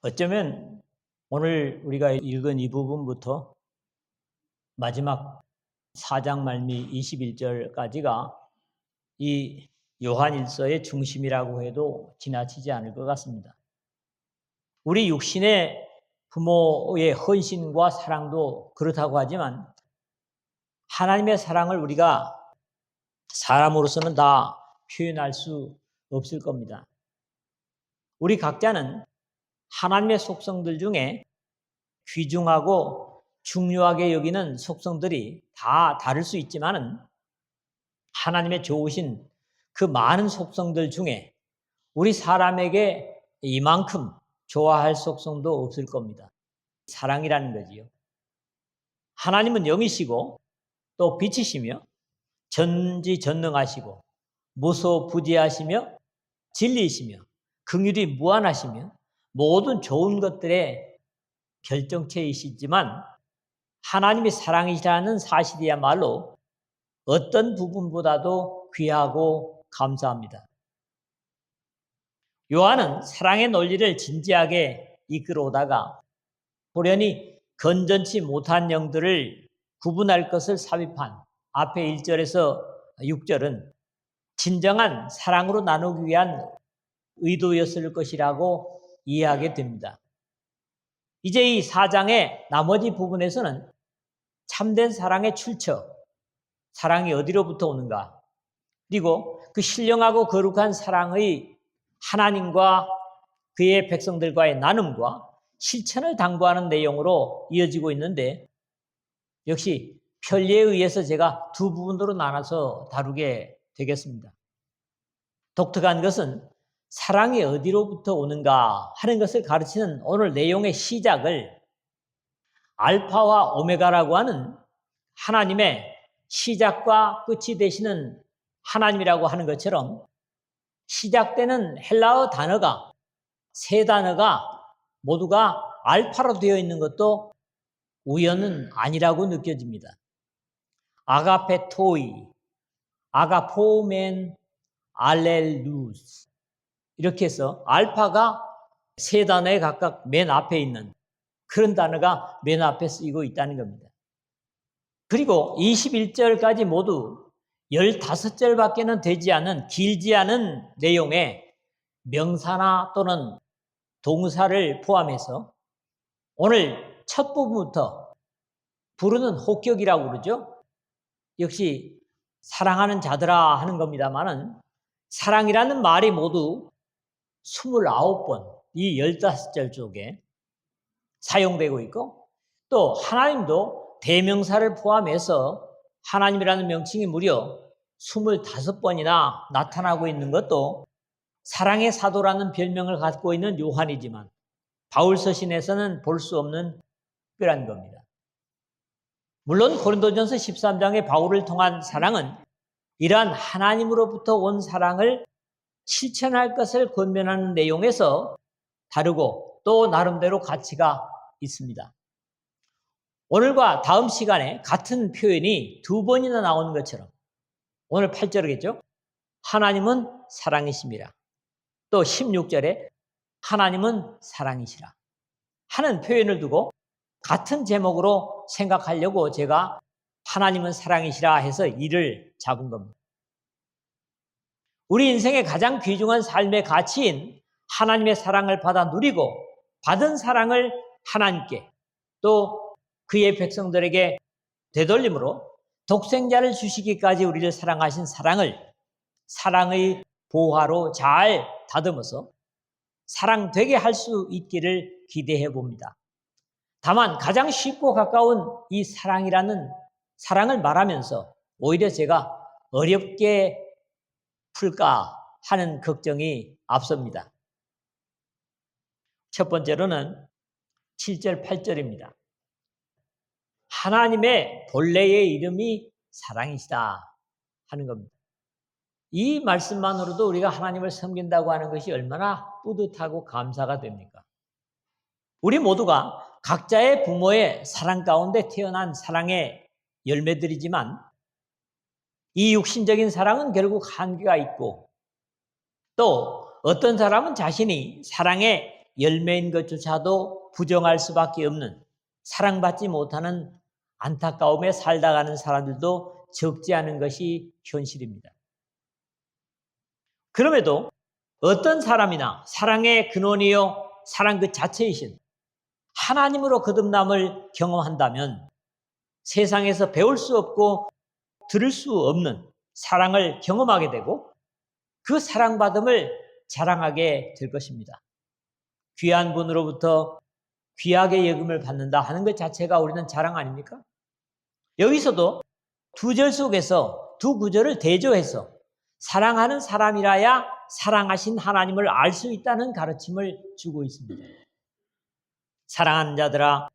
어쩌면 오늘 우리가 읽은 이 부분부터 마지막 4장 말미 21절까지가 이 요한일서의 중심이라고 해도 지나치지 않을 것 같습니다. 우리 육신의 부모의 헌신과 사랑도 그렇다고 하지만 하나님의 사랑을 우리가 사람으로서는 다 표현할 수 없을 겁니다. 우리 각자는 하나님의 속성들 중에 귀중하고 중요하게 여기는 속성들이 다 다를 수 있지만은 하나님의 좋으신 그 많은 속성들 중에 우리 사람에게 이만큼 좋아할 속성도 없을 겁니다. 사랑이라는 거지요. 하나님은 영이시고 또 빛이시며 전지전능하시고 무소부지하시며 진리이시며 긍휼이 무한하시며 모든 좋은 것들의 결정체이시지만 하나님이 사랑이시라는 사실이야말로 어떤 부분보다도 귀하고 감사합니다. 요한은 사랑의 논리를 진지하게 이끌어오다가 호련히 건전치 못한 영들을 구분할 것을 삽입한 앞에 1절에서 6절은 진정한 사랑으로 나누기 위한 의도였을 것이라고 이해하게 됩니다. 이제 이 4장의 나머지 부분에서는 참된 사랑의 출처, 사랑이 어디로부터 오는가, 그리고 그 신령하고 거룩한 사랑의 하나님과 그의 백성들과의 나눔과 실천을 당부하는 내용으로 이어지고 있는데 역시 편리에 의해서 제가 두 부분으로 나눠서 다루게 되겠습니다. 독특한 것은 사랑이 어디로부터 오는가 하는 것을 가르치는 오늘 내용의 시작을 알파와 오메가라고 하는 하나님의 시작과 끝이 되시는 하나님이라고 하는 것처럼 시작되는 헬라어 단어가 세 단어가 모두가 알파로 되어 있는 것도 우연은 아니라고 느껴집니다. 아가페토이, 아가포멘, 알렐루스 이렇게 해서 알파가 세 단어에 각각 맨 앞에 있는 그런 단어가 맨 앞에 쓰이고 있다는 겁니다. 그리고 21절까지 모두 15절밖에는 되지 않은 길지 않은 내용의 명사나 또는 동사를 포함해서 오늘 첫 부분부터 부르는 호격이라고 그러죠. 역시 사랑하는 자들아 하는 겁니다만은 사랑이라는 말이 모두 29번 이 15절 쪽에 사용되고 있고 또 하나님도 대명사를 포함해서 하나님이라는 명칭이 무려 25번이나 나타나고 있는 것도 사랑의 사도라는 별명을 갖고 있는 요한이지만 바울 서신에서는 볼 수 없는 특별한 겁니다. 물론 고린도전서 13장의 바울을 통한 사랑은 이러한 하나님으로부터 온 사랑을 실천할 것을 권면하는 내용에서 다르고 또 나름대로 가치가 있습니다. 오늘과 다음 시간에 같은 표현이 두 번이나 나오는 것처럼 오늘 8절이겠죠? 하나님은 사랑이십니다. 또 16절에 하나님은 사랑이시라 하는 표현을 두고 같은 제목으로 생각하려고 제가 하나님은 사랑이시라 해서 이를 잡은 겁니다. 우리 인생의 가장 귀중한 삶의 가치인 하나님의 사랑을 받아 누리고 받은 사랑을 하나님께 또 그의 백성들에게 되돌림으로 독생자를 주시기까지 우리를 사랑하신 사랑의 보화로 잘 다듬어서 사랑되게 할 수 있기를 기대해 봅니다. 다만 가장 쉽고 가까운 이 사랑이라는 사랑을 말하면서 오히려 제가 어렵게 풀까 하는 걱정이 앞섭니다. 첫 번째로는 7절, 8절입니다. 하나님의 본래의 이름이 사랑이시다 하는 겁니다. 이 말씀만으로도 우리가 하나님을 섬긴다고 하는 것이 얼마나 뿌듯하고 감사가 됩니까? 우리 모두가 각자의 부모의 사랑 가운데 태어난 사랑의 열매들이지만 이 육신적인 사랑은 결국 한계가 있고 또 어떤 사람은 자신이 사랑의 열매인 것조차도 부정할 수밖에 없는, 사랑받지 못하는 안타까움에 살다 가는 사람들도 적지 않은 것이 현실입니다. 그럼에도 어떤 사람이나 사랑의 근원이요 사랑 그 자체이신 하나님으로 거듭남을 경험한다면 세상에서 배울 수 없고 들을 수 없는 사랑을 경험하게 되고 그 사랑받음을 자랑하게 될 것입니다. 귀한 분으로부터 귀하게 여김을 받는다 하는 것 자체가 우리는 자랑 아닙니까? 여기서도 두 절 속에서 두 구절을 대조해서 사랑하는 사람이라야 사랑하신 하나님을 알 수 있다는 가르침을 주고 있습니다. 사랑하는 자들아,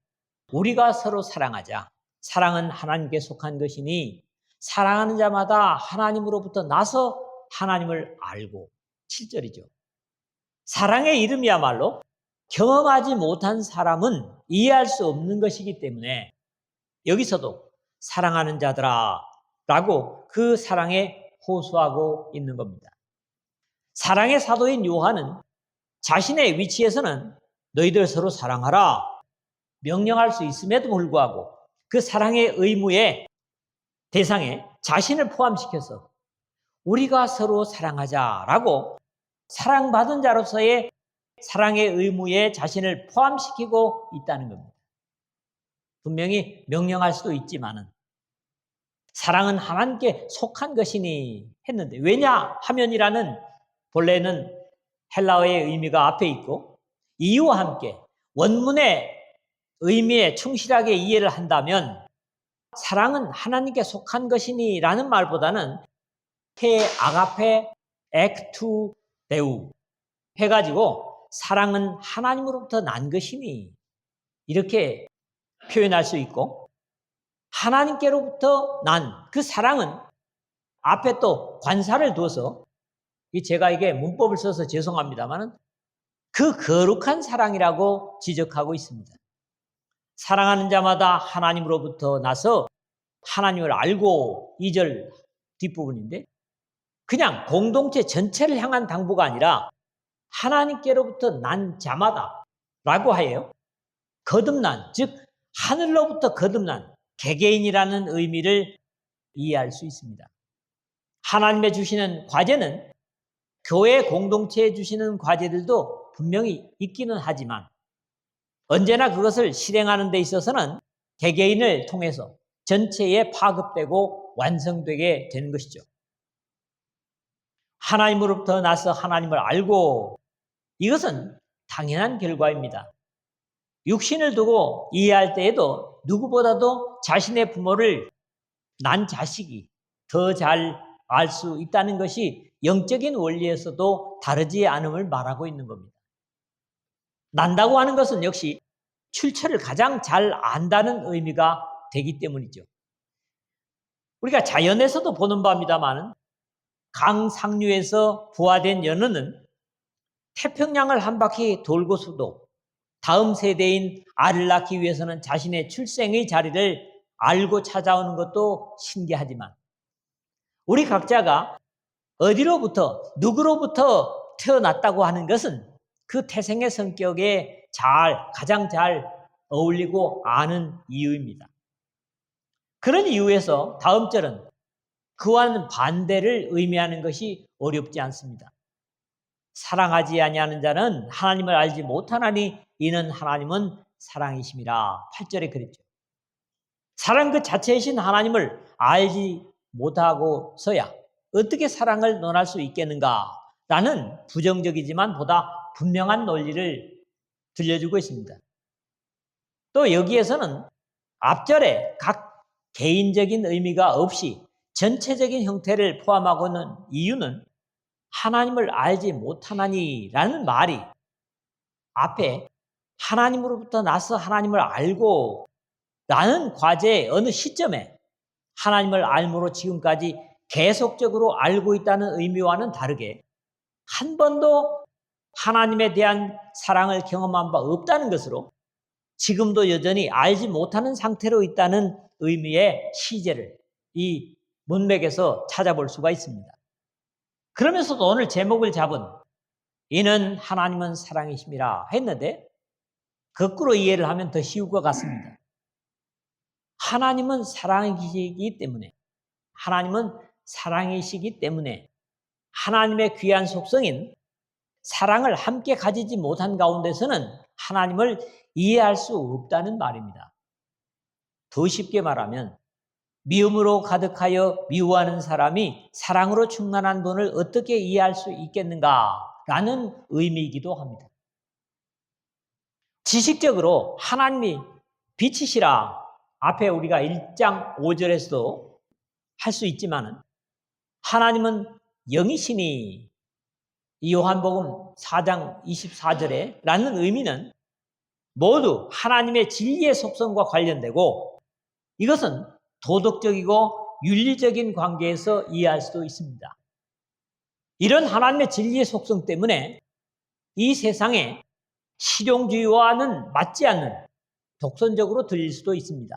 우리가 서로 사랑하자. 사랑은 하나님께 속한 것이니 사랑하는 자마다 하나님으로부터 나서 하나님을 알고. 7절이죠. 사랑의 이름이야말로 경험하지 못한 사람은 이해할 수 없는 것이기 때문에 여기서도 사랑하는 자들아 라고 그 사랑에 호소하고 있는 겁니다. 사랑의 사도인 요한은 자신의 위치에서는 너희들 서로 사랑하라 명령할 수 있음에도 불구하고 그 사랑의 의무의 대상에 자신을 포함시켜서 우리가 서로 사랑하자라고 사랑받은 자로서의 사랑의 의무에 자신을 포함시키고 있다는 겁니다. 분명히 명령할 수도 있지만은 사랑은 하나님께 속한 것이니 했는데 왜냐 하면이라는 본래는 헬라어의 의미가 앞에 있고 이유와 함께 원문의 의미에 충실하게 이해를 한다면 사랑은 하나님께 속한 것이니 라는 말보다는 테 아가페 액투 데우 해가지고 사랑은 하나님으로부터 난 것이니 이렇게 표현할 수 있고 하나님께로부터 난 그 사랑은 앞에 또 관사를 둬서 제가 이게 문법을 써서 죄송합니다만 그 거룩한 사랑이라고 지적하고 있습니다. 사랑하는 자마다 하나님으로부터 나서 하나님을 알고 2절 뒷부분인데 그냥 공동체 전체를 향한 당부가 아니라 하나님께로부터 난 자마다 라고 하여요. 거듭난, 즉 하늘로부터 거듭난 개개인이라는 의미를 이해할 수 있습니다. 하나님의 주시는 과제는 교회 공동체에 주시는 과제들도 분명히 있기는 하지만 언제나 그것을 실행하는 데 있어서는 개개인을 통해서 전체에 파급되고 완성되게 되는 것이죠. 하나님으로부터 나서 하나님을 알고 이것은 당연한 결과입니다. 육신을 두고 이해할 때에도 누구보다도 자신의 부모를 난 자식이 더 잘 알 수 있다는 것이 영적인 원리에서도 다르지 않음을 말하고 있는 겁니다. 난다고 하는 것은 역시 출처를 가장 잘 안다는 의미가 되기 때문이죠. 우리가 자연에서도 보는 바입니다만 강 상류에서 부화된 연어는 태평양을 한 바퀴 돌고서도 다음 세대인 알을 낳기 위해서는 자신의 출생의 자리를 알고 찾아오는 것도 신기하지만 우리 각자가 어디로부터 누구로부터 태어났다고 하는 것은 그 태생의 성격에 가장 잘 어울리고 아는 이유입니다. 그런 이유에서 다음 절은 그와는 반대를 의미하는 것이 어렵지 않습니다. 사랑하지 아니하는 자는 하나님을 알지 못하나니 이는 하나님은 사랑이심이라 8절에 그랬죠. 사랑 그 자체이신 하나님을 알지 못하고서야 어떻게 사랑을 논할 수 있겠는가라는 부정적이지만 보다 분명한 논리를 들려주고 있습니다. 또 여기에서는 앞절에 각 개인적인 의미가 없이 전체적인 형태를 포함하고 있는 이유는 하나님을 알지 못하나니라는 말이 앞에 하나님으로부터 나서 하나님을 알고 라는 과제의 어느 시점에 하나님을 알므로 지금까지 계속적으로 알고 있다는 의미와는 다르게 한 번도 하나님에 대한 사랑을 경험한 바 없다는 것으로 지금도 여전히 알지 못하는 상태로 있다는 의미의 시제를 이 문맥에서 찾아볼 수가 있습니다. 그러면서도 오늘 제목을 잡은 이는 하나님은 사랑이심이라 했는데 거꾸로 이해를 하면 더 쉬울 것 같습니다. 하나님은 사랑이시기 때문에 하나님의 귀한 속성인 사랑을 함께 가지지 못한 가운데서는 하나님을 이해할 수 없다는 말입니다. 더 쉽게 말하면 미움으로 가득하여 미워하는 사람이 사랑으로 충만한 분을 어떻게 이해할 수 있겠는가라는 의미이기도 합니다. 지식적으로 하나님이 빛이시라 앞에 우리가 1장 5절에서도 할 수 있지만 하나님은 영이시니 이 요한복음 4장 24절에 라는 의미는 모두 하나님의 진리의 속성과 관련되고 이것은 도덕적이고 윤리적인 관계에서 이해할 수도 있습니다. 이런 하나님의 진리의 속성 때문에 이 세상에 실용주의와는 맞지 않는 독선적으로 들릴 수도 있습니다.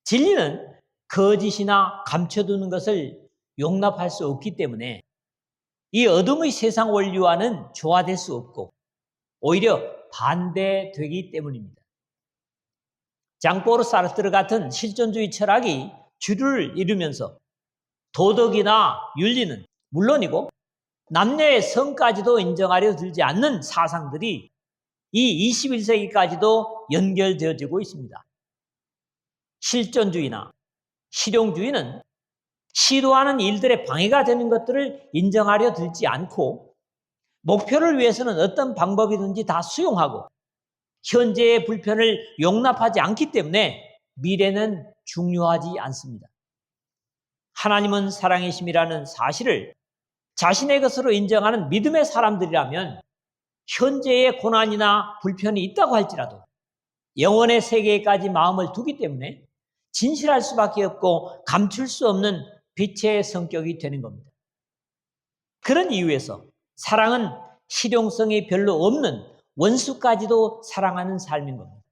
진리는 거짓이나 감춰두는 것을 용납할 수 없기 때문에 이 어둠의 세상 원리와는 조화될 수 없고 오히려 반대되기 때문입니다. 장포르 사르트르 같은 실존주의 철학이 주류를 이루면서 도덕이나 윤리는 물론이고 남녀의 성까지도 인정하려 들지 않는 사상들이 이 21세기까지도 연결되어지고 있습니다. 실존주의나 실용주의는 시도하는 일들에 방해가 되는 것들을 인정하려 들지 않고 목표를 위해서는 어떤 방법이든지 다 수용하고 현재의 불편을 용납하지 않기 때문에 미래는 중요하지 않습니다. 하나님은 사랑이심이라는 사실을 자신의 것으로 인정하는 믿음의 사람들이라면 현재의 고난이나 불편이 있다고 할지라도 영원의 세계까지 마음을 두기 때문에 진실할 수밖에 없고 감출 수 없는 빛의 성격이 되는 겁니다. 그런 이유에서 사랑은 실용성이 별로 없는 원수까지도 사랑하는 삶인 겁니다.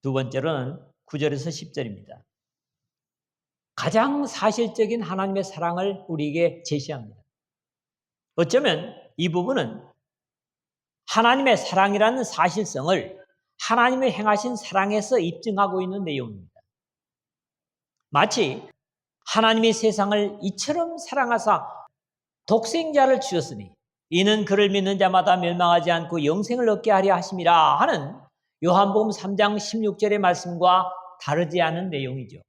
두 번째로는 9절에서 10절입니다. 가장 사실적인 하나님의 사랑을 우리에게 제시합니다. 어쩌면 이 부분은 하나님의 사랑이라는 사실성을 하나님의 행하신 사랑에서 입증하고 있는 내용입니다. 마치 하나님이 세상을 이처럼 사랑하사 독생자를 주셨으니 이는 그를 믿는 자마다 멸망하지 않고 영생을 얻게 하려 하심이라 하는 요한복음 3장 16절의 말씀과 다르지 않은 내용이죠.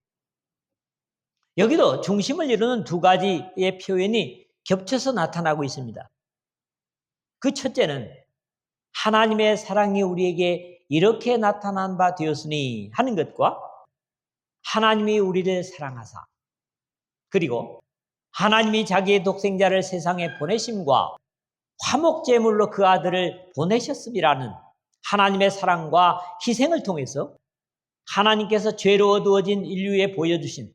여기도 중심을 이루는 두 가지의 표현이 겹쳐서 나타나고 있습니다. 그 첫째는 하나님의 사랑이 우리에게 이렇게 나타난 바 되었으니 하는 것과 하나님이 우리를 사랑하사 그리고 하나님이 자기의 독생자를 세상에 보내심과 화목제물로 그 아들을 보내셨음이라는 하나님의 사랑과 희생을 통해서 하나님께서 죄로 어두워진 인류에 보여주신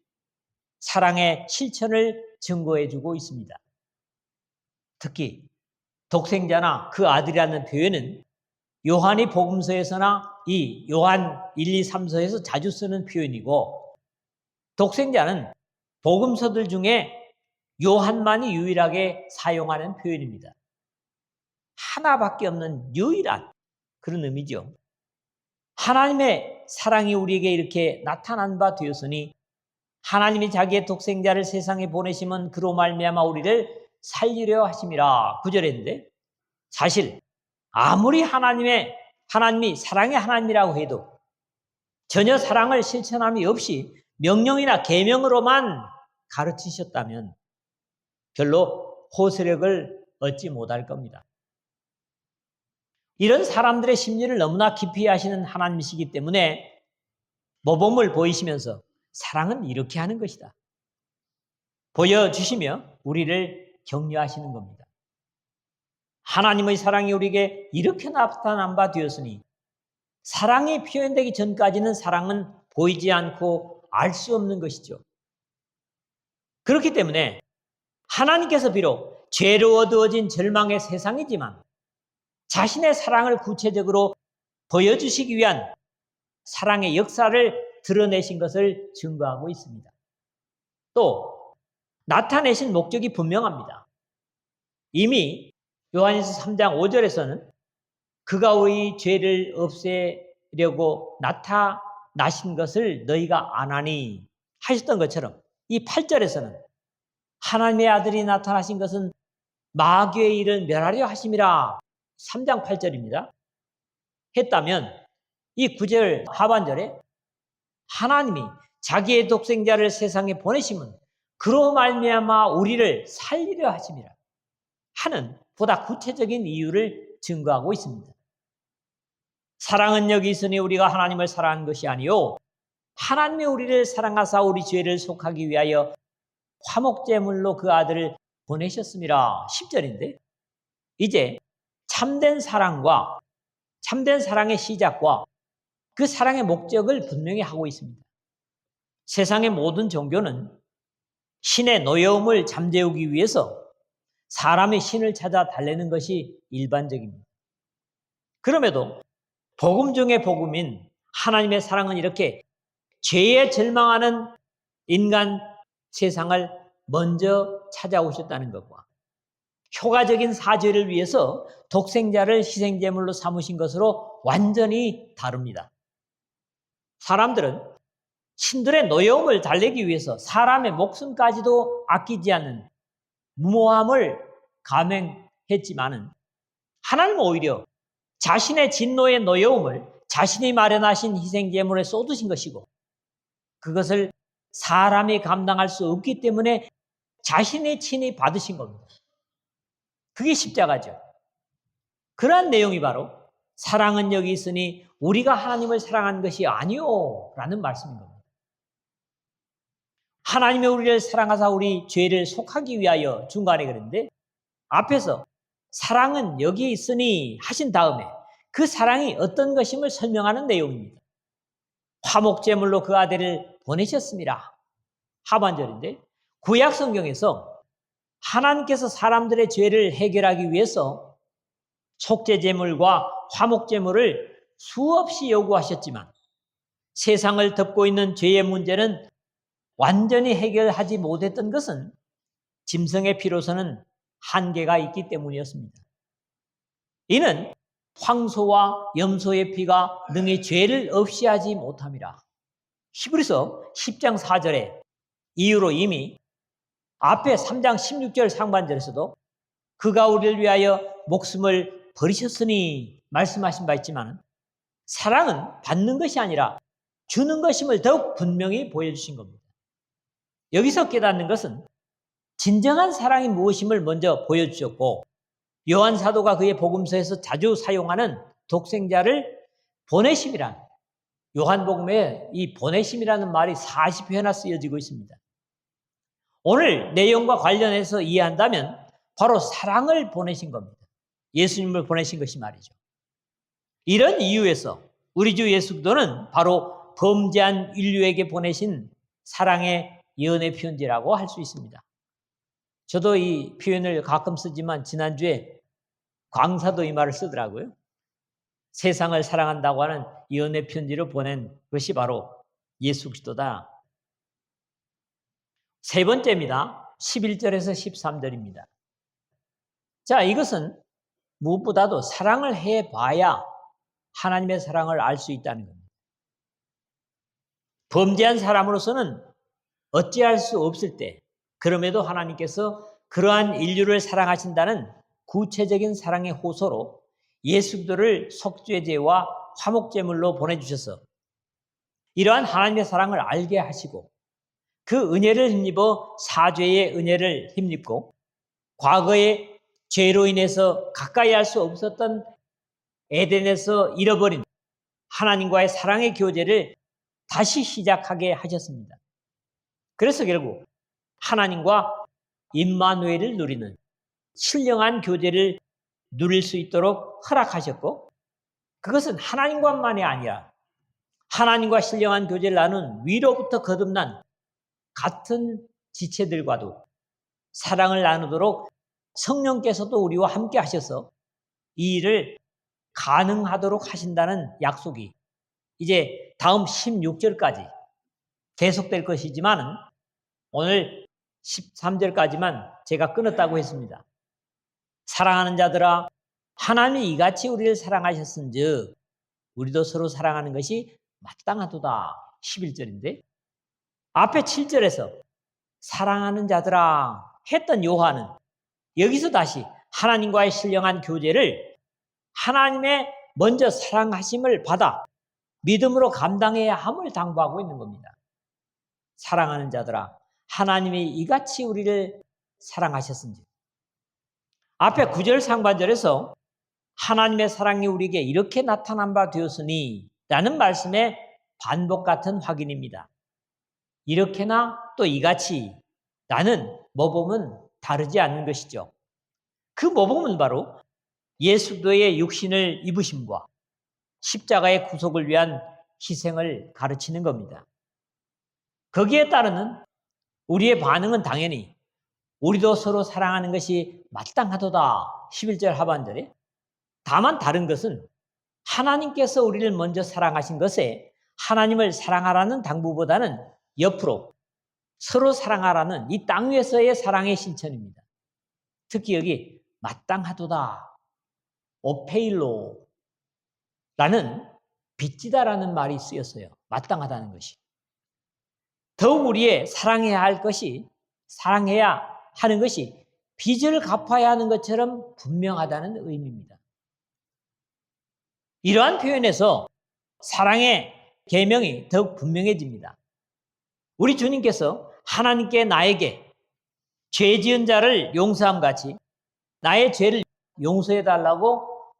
사랑의 실천을 증거해주고 있습니다. 특히 독생자나 그 아들이라는 표현은 요한이 복음서에서나 이 요한 1, 2, 3서에서 자주 쓰는 표현이고 독생자는 복음서들 중에 요한만이 유일하게 사용하는 표현입니다. 하나밖에 없는 유일한 그런 의미죠. 하나님의 사랑이 우리에게 이렇게 나타난 바 되었으니 하나님이 자기의 독생자를 세상에 보내시면 그로 말미암아 우리를 살리려 하심이라 9절에 있는데 사실 아무리 하나님이 사랑의 하나님이라고 해도 전혀 사랑을 실천함이 없이 명령이나 계명으로만 가르치셨다면 별로 호소력을 얻지 못할 겁니다. 이런 사람들의 심리를 너무나 깊이 아시는 하나님이시기 때문에 모범을 보이시면서 사랑은 이렇게 하는 것이다 보여주시며 우리를 격려하시는 겁니다. 하나님의 사랑이 우리에게 이렇게 나타난 바 되었으니 사랑이 표현되기 전까지는 사랑은 보이지 않고 알 수 없는 것이죠. 그렇기 때문에 하나님께서 비록 죄로 어두워진 절망의 세상이지만 자신의 사랑을 구체적으로 보여주시기 위한 사랑의 역사를 드러내신 것을 증거하고 있습니다. 또 나타내신 목적이 분명합니다. 이미 요한일서 3장 5절에서는 그가 우리 죄를 없애려고 나타나신 것을 너희가 아나니 하셨던 것처럼 이 8절에서는 하나님의 아들이 나타나신 것은 마귀의 일을 멸하려 하심이라 3장 8절입니다. 했다면 이 9절 하반절에 하나님이 자기의 독생자를 세상에 보내심은 그로 말미암아 우리를 살리려 하심이라 하는 보다 구체적인 이유를 증거하고 있습니다. 사랑은 여기 있으니 우리가 하나님을 사랑한 것이 아니요 하나님이 우리를 사랑하사 우리 죄를 속하기 위하여 화목제물로 그 아들을 보내셨습니다. 10절인데 이제 참된 사랑과 참된 사랑의 시작과 그 사랑의 목적을 분명히 하고 있습니다. 세상의 모든 종교는 신의 노여움을 잠재우기 위해서 사람의 신을 찾아 달래는 것이 일반적입니다. 그럼에도 복음 중의 복음인 하나님의 사랑은 이렇게 죄에 절망하는 인간 세상을 먼저 찾아오셨다는 것과 효과적인 사죄를 위해서 독생자를 희생제물로 삼으신 것으로 완전히 다릅니다. 사람들은 신들의 노여움을 달래기 위해서 사람의 목숨까지도 아끼지 않는 무모함을 감행했지만은 하나님은 오히려 자신의 진노의 노여움을 자신이 마련하신 희생제물에 쏟으신 것이고 그것을 사람이 감당할 수 없기 때문에 자신이 친히 받으신 겁니다. 그게 십자가죠. 그러한 내용이 바로 사랑은 여기 있으니 우리가 하나님을 사랑한 것이 아니요 라는 말씀인 겁니다. 하나님이 우리를 사랑하사 우리 죄를 속하기 위하여 중간에 그랬는데 앞에서 사랑은 여기 있으니 하신 다음에 그 사랑이 어떤 것임을 설명하는 내용입니다. 화목제물로 그 아들을 보내셨습니다. 하반절인데 구약 성경에서 하나님께서 사람들의 죄를 해결하기 위해서 속죄제물과 화목제물을 수없이 요구하셨지만 세상을 덮고 있는 죄의 문제는 완전히 해결하지 못했던 것은 짐승의 피로서는 한계가 있기 때문이었습니다. 이는 황소와 염소의 피가 능히 죄를 없이 하지 못함이라. 히브리서 10장 4절에 이유로 이미 앞에 3장 16절 상반절에서도 그가 우리를 위하여 목숨을 버리셨으니 말씀하신 바 있지만 사랑은 받는 것이 아니라 주는 것임을 더욱 분명히 보여주신 겁니다. 여기서 깨닫는 것은 진정한 사랑이 무엇임을 먼저 보여주셨고 요한 사도가 그의 복음서에서 자주 사용하는 독생자를 보내심이란 요한복음에 이 보내심이라는 말이 40회나 쓰여지고 있습니다. 오늘 내용과 관련해서 이해한다면 바로 사랑을 보내신 겁니다. 예수님을 보내신 것이 말이죠. 이런 이유에서 우리 주 예수 그리스도는 바로 범죄한 인류에게 보내신 사랑의 예언의 편지라고 할 수 있습니다. 저도 이 표현을 가끔 쓰지만 지난주에 광사도 이 말을 쓰더라고요. 세상을 사랑한다고 하는 예언의 편지를 보낸 것이 바로 예수 그리스도다. 세 번째입니다. 11절에서 13절입니다. 자, 이것은 무엇보다도 사랑을 해봐야 하나님의 사랑을 알 수 있다는 겁니다. 범죄한 사람으로서는 어찌할 수 없을 때 그럼에도 하나님께서 그러한 인류를 사랑하신다는 구체적인 사랑의 호소로 예수 그리스도를 속죄제와 화목제물로 보내주셔서 이러한 하나님의 사랑을 알게 하시고 그 은혜를 힘입어 사죄의 은혜를 힘입고 과거의 죄로 인해서 가까이 할 수 없었던 에덴에서 잃어버린 하나님과의 사랑의 교제를 다시 시작하게 하셨습니다. 그래서 결국 하나님과 임마누엘을 누리는 신령한 교제를 누릴 수 있도록 허락하셨고 그것은 하나님과만이 아니라 하나님과 신령한 교제를 나눈 위로부터 거듭난 같은 지체들과도 사랑을 나누도록 성령께서도 우리와 함께 하셔서 이 일을 가능하도록 하신다는 약속이 이제 다음 16절까지 계속될 것이지만 오늘 13절까지만 제가 끊었다고 했습니다. 사랑하는 자들아 하나님이 이같이 우리를 사랑하셨은즉 우리도 서로 사랑하는 것이 마땅하도다. 11절인데 앞에 7절에서 사랑하는 자들아 했던 요한은 여기서 다시 하나님과의 신령한 교제를 하나님의 먼저 사랑하심을 받아 믿음으로 감당해야 함을 당부하고 있는 겁니다. 사랑하는 자들아 하나님이 이같이 우리를 사랑하셨은지. 앞에 9절 상반절에서 하나님의 사랑이 우리에게 이렇게 나타난 바 되었으니 라는 말씀의 반복 같은 확인입니다. 이렇게나 또 이같이 라는 모범은 다르지 않는 것이죠. 그 모범은 바로 예수도의 육신을 입으심과 십자가의 구속을 위한 희생을 가르치는 겁니다. 거기에 따르는 우리의 반응은 당연히 우리도 서로 사랑하는 것이 마땅하도다. 11절 하반절에. 다만 다른 것은 하나님께서 우리를 먼저 사랑하신 것에 하나님을 사랑하라는 당부보다는 옆으로 서로 사랑하라는 이 땅 위에서의 사랑의 실천입니다. 특히 여기 마땅하도다, 오페일로라는 빚지다라는 말이 쓰였어요. 마땅하다는 것이. 더욱 우리의 사랑해야 하는 것이 빚을 갚아야 하는 것처럼 분명하다는 의미입니다. 이러한 표현에서 사랑의 계명이 더욱 분명해집니다. 우리 주님께서 하나님께 나에게 죄 지은 자를 용서함 같이 나의 죄를 용서해 달라고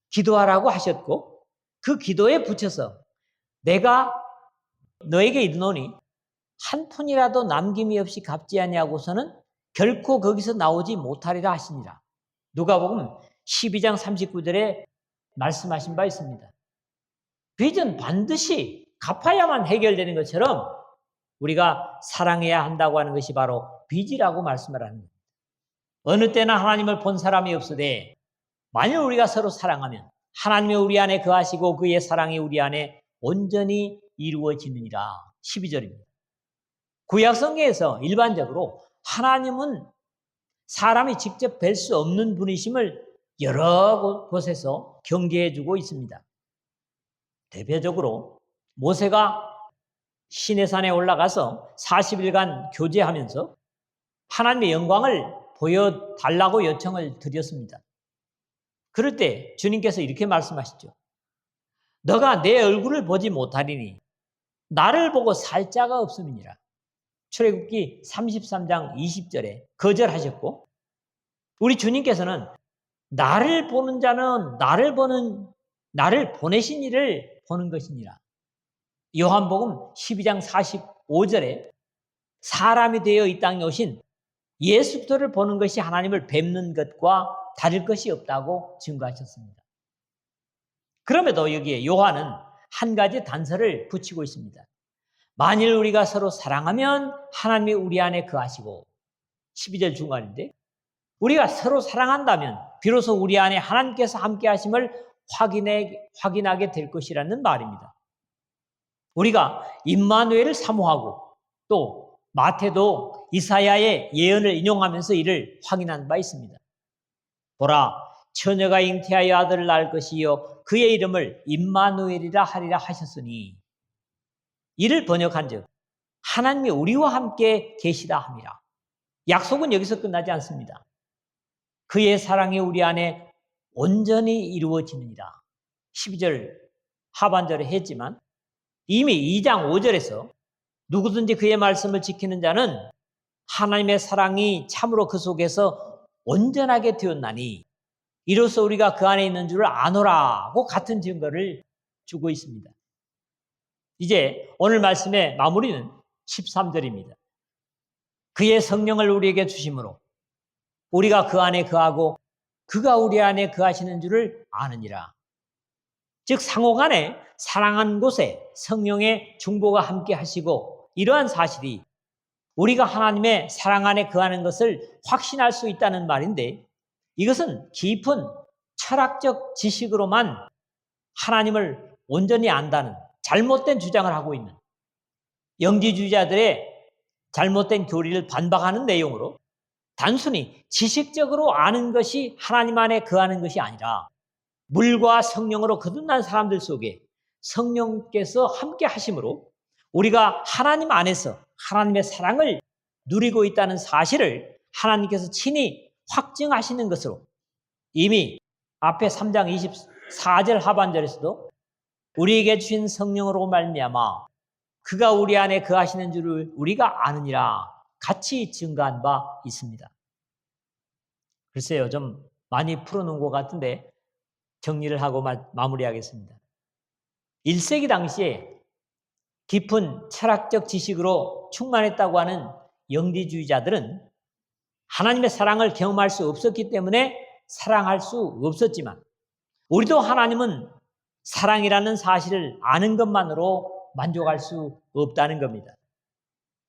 기도하라고 하셨고 그 기도에 붙여서 내가 너에게 이르노니 한 푼이라도 남김이 없이 갚지 아니하고서는 결코 거기서 나오지 못하리라 하시니라. 누가복음 12장 39절에 말씀하신 바 있습니다. 빚은 반드시 갚아야만 해결되는 것처럼 우리가 사랑해야 한다고 하는 것이 바로 빚이라고 말씀을 하는 겁니다. 어느 때나 하나님을 본 사람이 없으되 만일 우리가 서로 사랑하면 하나님이 우리 안에 거하시고 그의 사랑이 우리 안에 온전히 이루어지느니라. 12절입니다. 구약성경에서 일반적으로 하나님은 사람이 직접 뵐 수 없는 분이심을 여러 곳에서 경계해주고 있습니다. 대표적으로 모세가 시내산에 올라가서 40일간 교제하면서 하나님의 영광을 보여달라고 요청을 드렸습니다. 그럴 때 주님께서 이렇게 말씀하시죠. 너가 내 얼굴을 보지 못하리니 나를 보고 살 자가 없음이니라. 출애굽기 33장 20절에 거절하셨고 우리 주님께서는 나를 보는 자는 나를 보내신 이를 보는 것이니라. 요한복음 12장 45절에 사람이 되어 이 땅에 오신 예수 그리스도를 보는 것이 하나님을 뵙는 것과 다를 것이 없다고 증거하셨습니다. 그럼에도 여기에 요한은 한 가지 단서를 붙이고 있습니다. 만일 우리가 서로 사랑하면 하나님이 우리 안에 거하시고 12절 중간인데 우리가 서로 사랑한다면 비로소 우리 안에 하나님께서 함께 하심을 확인하게 될 것이라는 말입니다. 우리가 임마누엘을 사모하고 또 마태도 이사야의 예언을 인용하면서 이를 확인한 바 있습니다. 보라, 처녀가 잉태하여 아들을 낳을 것이요 그의 이름을 임마누엘이라 하리라 하셨으니 이를 번역한즉 하나님이 우리와 함께 계시다 함이라. 약속은 여기서 끝나지 않습니다. 그의 사랑이 우리 안에 온전히 이루어지느니라. 12절 하반절에 했지만 이미 2장 5절에서 누구든지 그의 말씀을 지키는 자는 하나님의 사랑이 참으로 그 속에서 온전하게 되었나니 이로써 우리가 그 안에 있는 줄을 아노라고 같은 증거를 주고 있습니다. 이제 오늘 말씀의 마무리는 13절입니다. 그의 성령을 우리에게 주심으로 우리가 그 안에 거하고 그가 우리 안에 거하시는 줄을 아느니라. 즉 상호간에 사랑한 곳에 성령의 중보가 함께 하시고 이러한 사실이 우리가 하나님의 사랑 안에 거하는 것을 확신할 수 있다는 말인데 이것은 깊은 철학적 지식으로만 하나님을 온전히 안다는 잘못된 주장을 하고 있는 영지주의자들의 잘못된 교리를 반박하는 내용으로 단순히 지식적으로 아는 것이 하나님 안에 거하는 것이 아니라 물과 성령으로 거듭난 사람들 속에 성령께서 함께 하심으로 우리가 하나님 안에서 하나님의 사랑을 누리고 있다는 사실을 하나님께서 친히 확증하시는 것으로 이미 앞에 3장 24절 하반절에서도 우리에게 주신 성령으로 말미암아 그가 우리 안에 거하시는 줄을 우리가 아느니라 같이 증거한 바 있습니다. 글쎄요, 좀 많이 풀어놓은 것 같은데 정리를 하고 마무리하겠습니다. 1세기 당시에 깊은 철학적 지식으로 충만했다고 하는 영지주의자들은 하나님의 사랑을 경험할 수 없었기 때문에 사랑할 수 없었지만 우리도 하나님은 사랑이라는 사실을 아는 것만으로 만족할 수 없다는 겁니다.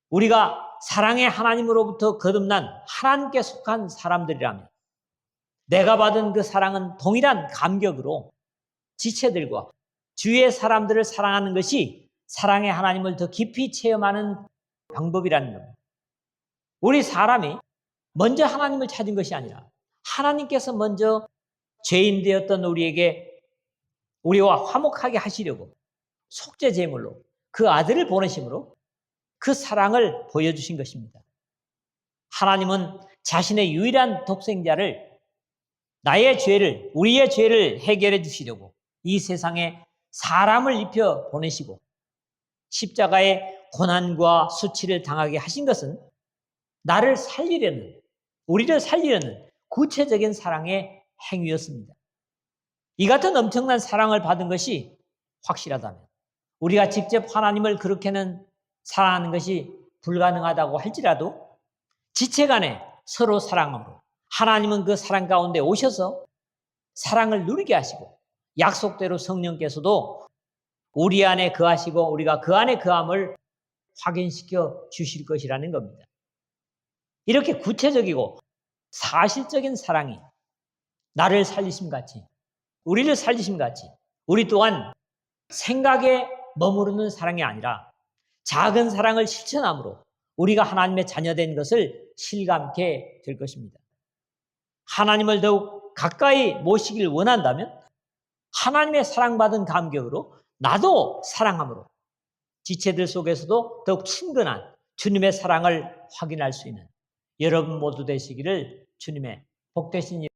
우리가 사랑의 하나님으로부터 거듭난 하나님께 속한 사람들이라면 내가 받은 그 사랑은 동일한 감격으로 지체들과 주위의 사람들을 사랑하는 것이 사랑의 하나님을 더 깊이 체험하는 방법이라는 겁니다. 우리 사람이 먼저 하나님을 찾은 것이 아니라 하나님께서 먼저 죄인 되었던 우리와 화목하게 하시려고 속죄 제물로 그 아들을 보내심으로 그 사랑을 보여주신 것입니다. 하나님은 자신의 유일한 독생자를 우리의 죄를 해결해 주시려고 이 세상에 사람을 입혀 보내시고 십자가의 고난과 수치를 당하게 하신 것은 우리를 살리려는 구체적인 사랑의 행위였습니다. 이 같은 엄청난 사랑을 받은 것이 확실하다면 우리가 직접 하나님을 그렇게는 사랑하는 것이 불가능하다고 할지라도 지체간에 서로 사랑함으로 하나님은 그 사랑 가운데 오셔서 사랑을 누리게 하시고 약속대로 성령께서도 우리 안에 거하시고 우리가 그 안에 거함을 확인시켜 주실 것이라는 겁니다. 이렇게 구체적이고 사실적인 사랑이 나를 살리심 같이 우리를 살리심 같이 우리 또한 생각에 머무르는 사랑이 아니라 작은 사랑을 실천함으로 우리가 하나님의 자녀된 것을 실감케 될 것입니다. 하나님을 더욱 가까이 모시길 원한다면 하나님의 사랑받은 감격으로 나도 사랑함으로 지체들 속에서도 더욱 친근한 주님의 사랑을 확인할 수 있는 여러분 모두 되시기를 주님의 복되신